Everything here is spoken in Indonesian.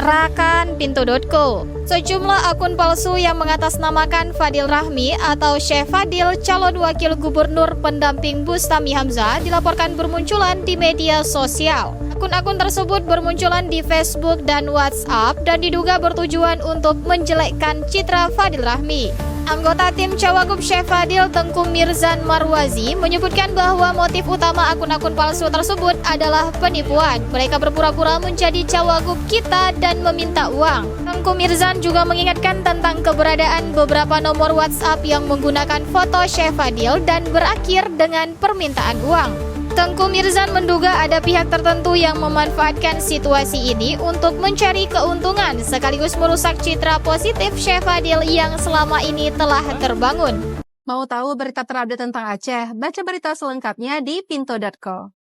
Gerakan Pintu.co. Sejumlah akun palsu yang mengatasnamakan Fadil Rahmi atau Syekh Fadil, calon wakil gubernur pendamping Bustami Hamzah, dilaporkan bermunculan di media sosial. Akun-akun tersebut bermunculan di Facebook dan WhatsApp dan diduga bertujuan untuk menjelekkan citra Fadil Rahmi. Anggota tim Cawagup Syekh Fadil, Tengku Mirzan Marwazi, menyebutkan bahwa motif utama akun-akun palsu tersebut adalah penipuan. Mereka berpura-pura menjadi cawagup kita dan meminta uang. Tengku Mirzan juga mengingatkan tentang keberadaan beberapa nomor WhatsApp yang menggunakan foto Syekh Fadil dan berakhir dengan permintaan uang. Tengku Mirzan menduga ada pihak tertentu yang memanfaatkan situasi ini untuk mencari keuntungan sekaligus merusak citra positif Syekh Fadil yang selama ini telah terbangun. Mau tahu berita terupdate tentang Aceh? Baca berita selengkapnya di pinto.co.